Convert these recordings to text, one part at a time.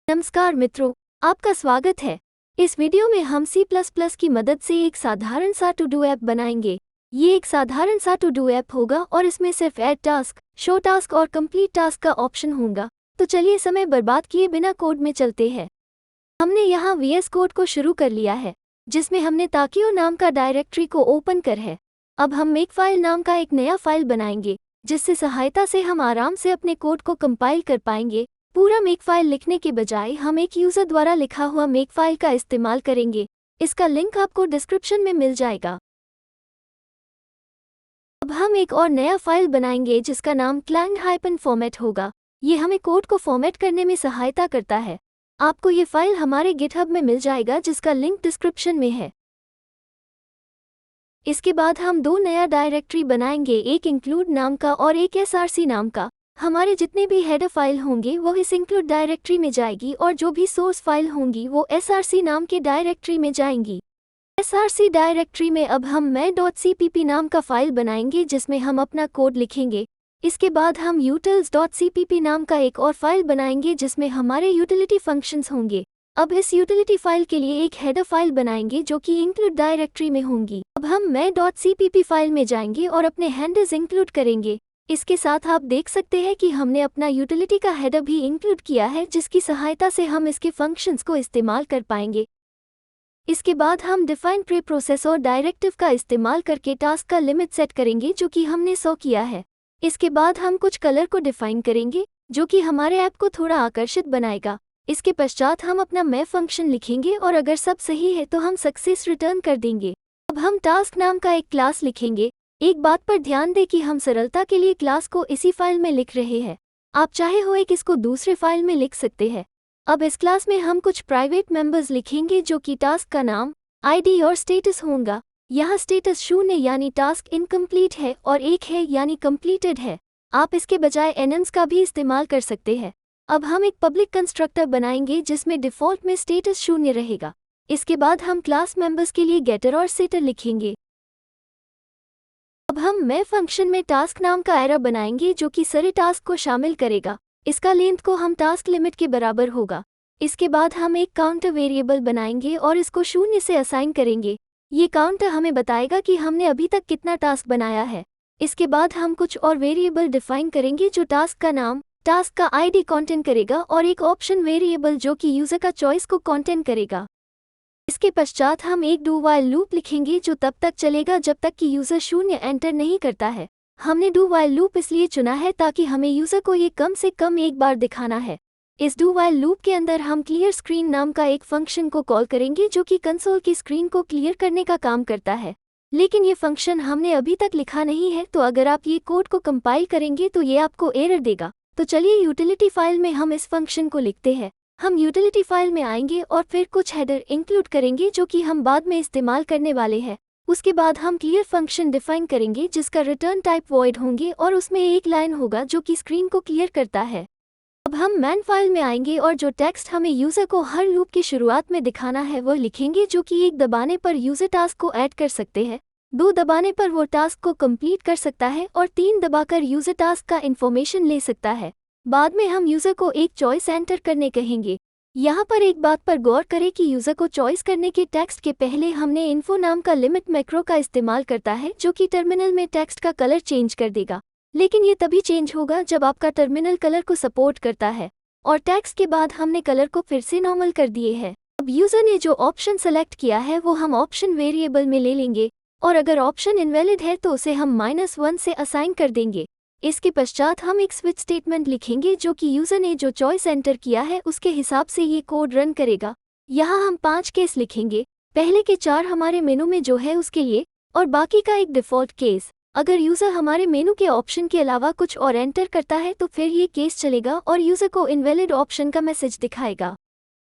नमस्कार मित्रों, आपका स्वागत है। इस वीडियो में हम C++ की मदद से एक साधारण सा टू डू ऐप बनाएंगे। ये एक साधारण सा टू डू ऐप होगा और इसमें सिर्फ ऐड टास्क, शो टास्क और कंप्लीट टास्क का ऑप्शन होगा। तो चलिए समय बर्बाद किए बिना कोड में चलते हैं। हमने यहाँ VS कोड को शुरू कर लिया है, जिसमें हमने ताकियो नाम का डायरेक्टरी को ओपन कर है। अब हम मेकफाइल नाम का एक नया फाइल बनाएंगे, जिससे सहायता से हम आराम से अपने कोड को कंपाइल कर पाएंगे। पूरा मेकफाइल लिखने के बजाय हम एक यूज़र द्वारा लिखा हुआ मेकफाइल का इस्तेमाल करेंगे। इसका लिंक आपको डिस्क्रिप्शन में मिल जाएगा। अब हम एक और नया फाइल बनाएंगे जिसका नाम clang-format होगा। ये हमें कोड को फॉर्मेट करने में सहायता करता है। आपको ये फाइल हमारे गिटहब में मिल जाएगा, जिसका लिंक डिस्क्रिप्शन में है। इसके बाद हम दो नया डायरेक्टरी बनाएंगे, एक इंक्लूड नाम का और एक src नाम का। हमारे जितने भी हेडर फाइल होंगे वो इस इंक्लूड डायरेक्टरी में जाएगी और जो भी सोर्स फाइल होंगी वो src नाम के डायरेक्टरी में जाएंगी। src डायरेक्टरी में अब हम main.cpp नाम का फाइल बनाएंगे, जिसमें हम अपना कोड लिखेंगे। इसके बाद हम utils.cpp नाम का एक और फाइल बनाएंगे, जिसमें हमारे यूटिलिटी फंक्शंस होंगे। अब इस यूटिलिटी फाइल के लिए एक हेडर फाइल बनाएंगे जो कि इंक्लूड डायरेक्टरी में होंगी। अब हम main.cpp फाइल में जाएंगे और अपने हैंडल्स इंक्लूड करेंगे। इसके साथ आप देख सकते हैं कि हमने अपना यूटिलिटी का हेडर भी इंक्लूड किया है, जिसकी सहायता से हम इसके फंक्शंस को इस्तेमाल कर पाएंगे। इसके बाद हम डिफाइन प्री प्रोसेस और डायरेक्टिव का इस्तेमाल करके टास्क का लिमिट सेट करेंगे, जो कि हमने 100 किया है। इसके बाद हम कुछ कलर को डिफाइन करेंगे, जो कि हमारे ऐप को थोड़ा आकर्षित बनाएगा। इसके पश्चात हम अपना मैं फंक्शन लिखेंगे और अगर सब सही है तो हम सक्सेस रिटर्न कर देंगे। अब हम टास्क नाम का एक क्लास लिखेंगे। एक बात पर ध्यान दें कि हम सरलता के लिए क्लास को इसी फाइल में लिख रहे हैं। आप चाहे हो एक इसको दूसरे फाइल में लिख सकते हैं। अब इस क्लास में हम कुछ प्राइवेट मेंबर्स लिखेंगे, जो कि टास्क का नाम, आईडी और स्टेटस होगा। यहाँ स्टेटस 0 यानी टास्क इनकम्प्लीट है और 1 है यानी कंप्लीटेड है। आप इसके बजाय एनम्स का भी इस्तेमाल कर सकते हैं। अब हम एक पब्लिक कंस्ट्रक्टर बनाएंगे, जिसमें डिफ़ॉल्ट में स्टेटस 0 रहेगा। इसके बाद हम क्लास मेंबर्स के लिए गेटर और सेटर लिखेंगे। अब हम मैं फंक्शन में टास्क नाम का एरर बनाएंगे, जो कि सारे टास्क को शामिल करेगा। इसका लेंथ को हम टास्क लिमिट के बराबर होगा। इसके बाद हम एक काउंटर वेरिएबल बनाएंगे और इसको 0 से असाइन करेंगे। ये काउंटर हमें बताएगा कि हमने अभी तक कितना टास्क बनाया है। इसके बाद हम कुछ और वेरिएबल डिफाइन करेंगे, जो टास्क का नाम, टास्क का आईडी कंटेंट करेगा और एक ऑप्शन वेरिएबल जो कि यूज़र का चॉइस को कंटेंट करेगा। इसके पश्चात हम एक डू वाइल लूप लिखेंगे, जो तब तक चलेगा जब तक कि यूज़र 0 एंटर नहीं करता है। हमने डू वाइल लूप इसलिए चुना है ताकि हमें यूज़र को ये कम से कम एक बार दिखाना है। इस डू वाइल लूप के अंदर हम क्लियर स्क्रीन नाम का एक फंक्शन को कॉल करेंगे, जो कि कंसोल की स्क्रीन को क्लियर करने का काम करता है। लेकिन ये फंक्शन हमने अभी तक लिखा नहीं है, तो अगर आप ये कोड को कंपाइल करेंगे तो ये आपको एरर देगा। तो चलिए यूटिलिटी फाइल में हम इस फंक्शन को लिखते हैं। हम यूटिलिटी फाइल में आएंगे और फिर कुछ हेडर इंक्लूड करेंगे, जो कि हम बाद में इस्तेमाल करने वाले हैं। उसके बाद हम क्लियर फंक्शन डिफाइन करेंगे, जिसका रिटर्न टाइप वॉइड होंगे और उसमें एक लाइन होगा जो कि स्क्रीन को क्लियर करता है। अब हम मैन फाइल में आएंगे और जो टेक्स्ट हमें यूज़र को हर लूप की शुरुआत में दिखाना है वो लिखेंगे, जो कि 1 दबाने पर यूज़र टास्क को ऐड कर सकते हैं, 2 दबाने पर वो टास्क को कंप्लीट कर सकता है और 3 दबाकर यूज़र टास्क का इन्फॉर्मेशन ले सकता है। बाद में हम यूज़र को एक चॉइस एंटर करने कहेंगे। यहाँ पर एक बात पर गौर करें कि यूज़र को चॉइस करने के टेक्स्ट के पहले हमने इन्फो नाम का लिमिट मैक्रो का इस्तेमाल करता है, जो कि टर्मिनल में टेक्स्ट का कलर चेंज कर देगा। लेकिन ये तभी चेंज होगा जब आपका टर्मिनल कलर को सपोर्ट करता है। और टेक्स्ट के बाद हमने कलर को फिर से नॉर्मल कर दिए है। अब यूज़र ने जो ऑप्शन सेलेक्ट किया है वो हम ऑप्शन वेरिएबल में ले लेंगे और अगर ऑप्शन इनवैलिड है तो उसे हम -1 से असाइन कर देंगे। इसके पश्चात हम एक स्विच स्टेटमेंट लिखेंगे, जो कि यूज़र ने जो चॉइस एंटर किया है उसके हिसाब से ये कोड रन करेगा। यहाँ हम 5 केस लिखेंगे। पहले के 4 हमारे मेनू में जो है उसके लिए और बाकी का एक डिफ़ॉल्ट केस। अगर यूज़र हमारे मेनू के ऑप्शन के अलावा कुछ और एंटर करता है तो फिर ये केस चलेगा और यूज़र को इनवैलिड ऑप्शन का मैसेज दिखाएगा।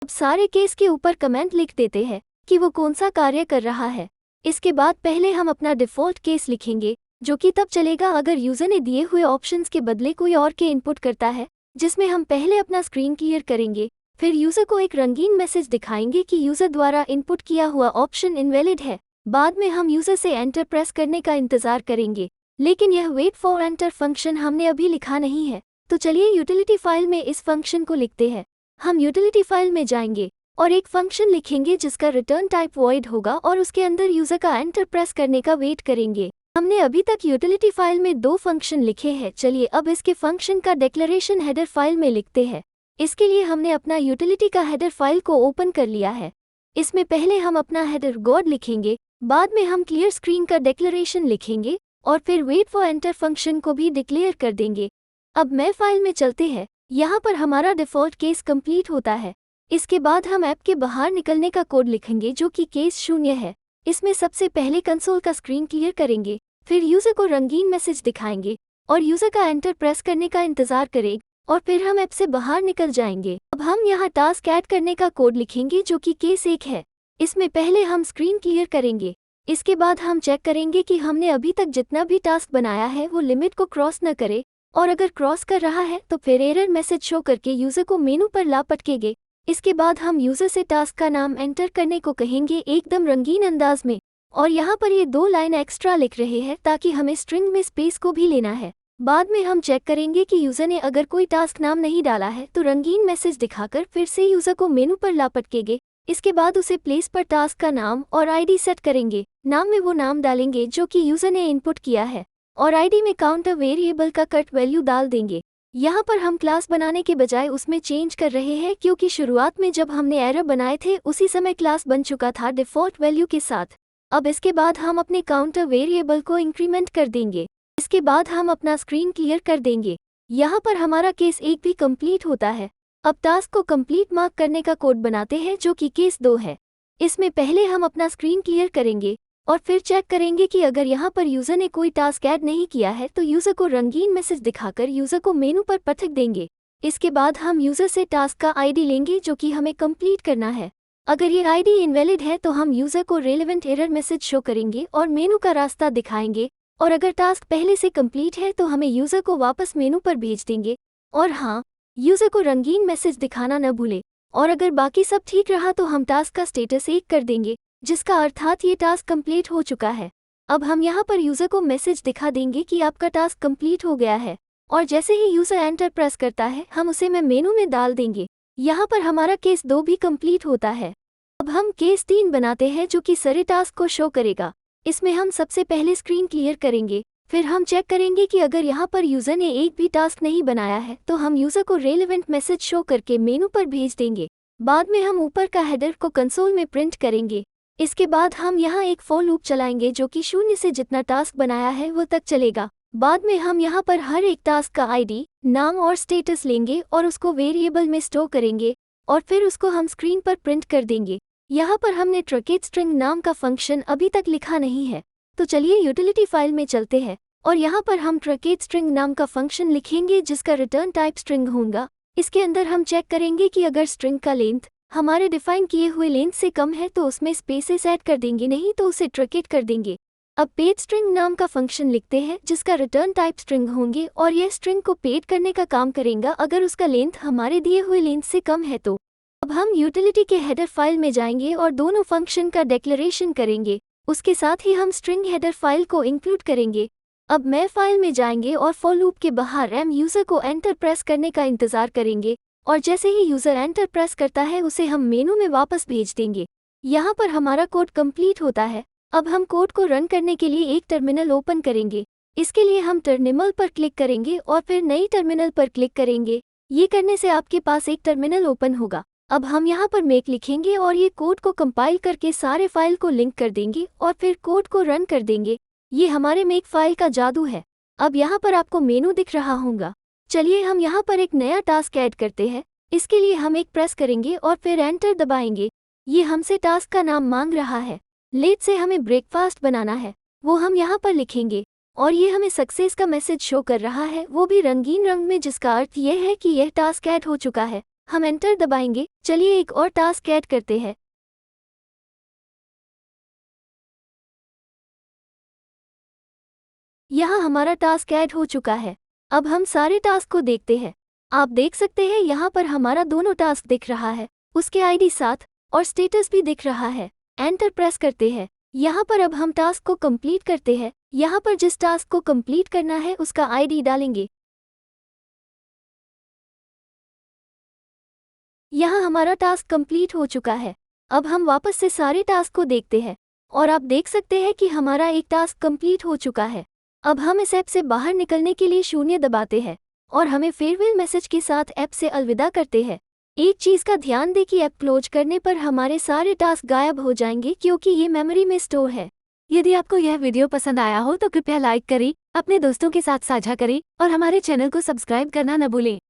अब सारे केस के ऊपर कमेंट लिख देते हैं कि वो कौन सा कार्य कर रहा है। इसके बाद पहले हम अपना डिफ़ॉल्ट केस लिखेंगे, जो कि तब चलेगा अगर यूज़र ने दिए हुए ऑप्शंस के बदले कोई और के इनपुट करता है, जिसमें हम पहले अपना स्क्रीन क्लियर करेंगे, फिर यूज़र को एक रंगीन मैसेज दिखाएंगे कि यूज़र द्वारा इनपुट किया हुआ ऑप्शन इनवैलिड है। बाद में हम यूज़र से एंटर प्रेस करने का इंतज़ार करेंगे, लेकिन यह वेट फॉर एंटर फंक्शन हमने अभी लिखा नहीं है। तो चलिए यूटिलिटी फाइल में इस फंक्शन को लिखते हैं। हम यूटिलिटी फाइल में जाएंगे और एक फंक्शन लिखेंगे जिसका रिटर्न टाइप वॉइड होगा और उसके अंदर यूजर का एंटर प्रेस करने का वेट करेंगे। हमने अभी तक यूटिलिटी फाइल में 2 फंक्शन लिखे हैं। चलिए अब इसके फंक्शन का डिक्लेरेशन हेडर फाइल में लिखते हैं। इसके लिए हमने अपना यूटिलिटी का हेडर फाइल को ओपन कर लिया है। इसमें पहले हम अपना हेडर गॉड लिखेंगे, बाद में हम क्लियर स्क्रीन का डिक्लेरेशन लिखेंगे और फिर वेट फॉर एंटर फंक्शन को भी डिक्लेयर कर देंगे। अब मैं फाइल में चलते हैं। यहाँ पर हमारा डिफ़ॉल्ट केस कंप्लीट होता है। इसके बाद हम ऐप के बाहर निकलने का कोड लिखेंगे जो कि केस 0 है। इसमें सबसे पहले कंसोल का स्क्रीन क्लियर करेंगे, फिर यूज़र को रंगीन मैसेज दिखाएंगे और यूज़र का एंटर प्रेस करने का इंतज़ार करें और फिर हम ऐप से बाहर निकल जाएंगे। अब हम यहाँ टास्क ऐड करने का कोड लिखेंगे जो कि केस 1 है। इसमें पहले हम स्क्रीन क्लियर करेंगे। इसके बाद हम चेक करेंगे कि हमने अभी तक जितना भी टास्क बनाया है वो लिमिट को क्रॉस न करे, और अगर क्रॉस कर रहा है तो फिर एरर मैसेज शो करके यूज़र को मेनू पर ला पटकेंगे। इसके बाद हम यूज़र से टास्क का नाम एंटर करने को कहेंगे एकदम रंगीन अंदाज में, और यहाँ पर ये 2 लाइन एक्स्ट्रा लिख रहे हैं ताकि हमें स्ट्रिंग में स्पेस को भी लेना है। बाद में हम चेक करेंगे कि यूज़र ने अगर कोई टास्क नाम नहीं डाला है तो रंगीन मैसेज दिखाकर फिर से यूज़र को मेनू पर ला पटकेंगे। इसके बाद उसे प्लेस पर टास्क का नाम और आईडी सेट करेंगे। नाम में वो नाम डालेंगे जो कि यूज़र ने इनपुट किया है और आईडी में काउंटर वेरिएबल का कट वैल्यू डाल देंगे। यहाँ पर हम क्लास बनाने के बजाय उसमें चेंज कर रहे हैं क्योंकि शुरुआत में जब हमने एरर बनाए थे उसी समय क्लास बन चुका था डिफ़ॉल्ट वैल्यू के साथ। अब इसके बाद हम अपने काउंटर वेरिएबल को इंक्रीमेंट कर देंगे। इसके बाद हम अपना स्क्रीन क्लियर कर देंगे। यहाँ पर हमारा केस 1 भी कंप्लीट होता है। अब टास्क को कंप्लीट मार्क करने का कोड बनाते हैं जो कि केस 2 है। इसमें पहले हम अपना स्क्रीन क्लियर करेंगे और फिर चेक करेंगे कि अगर यहाँ पर यूज़र ने कोई टास्क ऐड नहीं किया है तो यूज़र को रंगीन मैसेज दिखाकर यूज़र को मेनू पर पटक देंगे। इसके बाद हम यूज़र से टास्क का आईडी लेंगे जो कि हमें कंप्लीट करना है। अगर ये आईडी इनवैलिड है तो हम यूज़र को रेलेवेंट एरर मैसेज शो करेंगे और मेनू का रास्ता दिखाएंगे, और अगर टास्क पहले से कंप्लीट है तो हमें यूज़र को वापस मेनू पर भेज देंगे। और हाँ, यूज़र को रंगीन मैसेज दिखाना न भूलें। और अगर बाकी सब ठीक रहा तो हम टास्क का स्टेटस 1 कर देंगे, जिसका अर्थात ये टास्क कंप्लीट हो चुका है। अब हम यहाँ पर यूज़र को मैसेज दिखा देंगे कि आपका टास्क कंप्लीट हो गया है, और जैसे ही यूज़र एंटर प्रेस करता है हम उसे मेनू में डाल देंगे। यहाँ पर हमारा केस 2 भी कंप्लीट होता है। अब हम केस 3 बनाते हैं जो कि सारे टास्क को शो करेगा। इसमें हम सबसे पहले स्क्रीन क्लियर करेंगे, फिर हम चेक करेंगे कि अगर यहाँ पर यूज़र ने एक भी टास्क नहीं बनाया है तो हम यूज़र को रेलेवेंट मैसेज शो करके मेनू पर भेज देंगे। बाद में हम ऊपर का हेडर को कंसोल में प्रिंट करेंगे। इसके बाद हम यहाँ एक फॉर लूप चलाएंगे जो कि 0 से जितना टास्क बनाया है वो तक चलेगा। बाद में हम यहाँ पर हर एक टास्क का आईडी, नाम और स्टेटस लेंगे और उसको वेरिएबल में स्टोर करेंगे और फिर उसको हम स्क्रीन पर प्रिंट कर देंगे। यहाँ पर हमने ट्रकेट स्ट्रिंग नाम का फंक्शन अभी तक लिखा नहीं है, तो चलिए यूटिलिटी फाइल में चलते हैं और यहाँ पर हम ट्रकेट स्ट्रिंग नाम का फंक्शन लिखेंगे जिसका रिटर्न टाइप स्ट्रिंग होगा। इसके अंदर हम चेक करेंगे कि अगर स्ट्रिंग का लेंथ हमारे डिफाइन किए हुए लेंथ से कम है तो उसमें स्पेसेस ऐड कर देंगे, नहीं तो उसे ट्रकेट कर देंगे। अब पेड स्ट्रिंग नाम का फंक्शन लिखते हैं जिसका रिटर्न टाइप स्ट्रिंग होंगे और यह स्ट्रिंग को पेड करने का काम करेगा अगर उसका लेंथ हमारे दिए हुए लेंथ से कम है तो। अब हम यूटिलिटी के हेडर फाइल में जाएंगे और दोनों फंक्शन का डिक्लेरेशन करेंगे। उसके साथ ही हम स्ट्रिंग हेडर फाइल को इंक्लूड करेंगे। अब मैं फाइल में जाएंगे और फॉर लूप के बाहर एम यूज़र को एंटर प्रेस करने का इंतज़ार करेंगे, और जैसे ही यूज़र एंटर प्रेस करता है उसे हम मेनू में वापस भेज देंगे। यहाँ पर हमारा कोड कंप्लीट होता है। अब हम कोड को रन करने के लिए एक टर्मिनल ओपन करेंगे। इसके लिए हम टर्मिनल पर क्लिक करेंगे और फिर नई टर्मिनल पर क्लिक करेंगे। ये करने से आपके पास एक टर्मिनल ओपन होगा। अब हम यहाँ पर मेक लिखेंगे और ये कोड को कंपाइल करके सारे फाइल को लिंक कर देंगे और फिर कोड को रन कर देंगे। ये हमारे मेक फाइल का जादू है। अब यहाँ पर आपको मेनू दिख रहा होगा। चलिए हम यहाँ पर एक नया टास्क ऐड करते हैं। इसके लिए हम एक प्रेस करेंगे और फिर एंटर दबाएंगे। ये हमसे टास्क का नाम मांग रहा है। लेट से हमें ब्रेकफास्ट बनाना है, वो हम यहाँ पर लिखेंगे और ये हमें सक्सेस का मैसेज शो कर रहा है, वो भी रंगीन रंग में, जिसका अर्थ यह है कि यह टास्क ऐड हो चुका है। हम एंटर दबाएंगे। चलिए एक और टास्क ऐड करते हैं। यहाँ हमारा टास्क ऐड हो चुका है। अब हम सारे टास्क को देखते हैं। आप देख सकते हैं यहाँ पर हमारा दोनों टास्क दिख रहा है, उसके आईडी साथ और स्टेटस भी दिख रहा है। एंटर प्रेस करते हैं। यहाँ पर अब हम टास्क को कंप्लीट करते हैं। यहाँ पर जिस टास्क को कंप्लीट करना है उसका आईडी डालेंगे। यहाँ हमारा टास्क कंप्लीट हो चुका है। अब हम वापस से सारे टास्क को देखते हैं और आप देख सकते हैं कि हमारा एक टास्क कंप्लीट हो चुका है। अब हम इस ऐप से बाहर निकलने के लिए 0 दबाते हैं और हमें फेयरवेल मैसेज के साथ ऐप से अलविदा करते हैं। एक चीज़ का ध्यान दें कि ऐप क्लोज करने पर हमारे सारे टास्क गायब हो जाएंगे क्योंकि ये मेमोरी में स्टोर है। यदि आपको यह वीडियो पसंद आया हो तो कृपया लाइक करें, अपने दोस्तों के साथ साझा करें और हमारे चैनल को सब्सक्राइब करना न भूलें।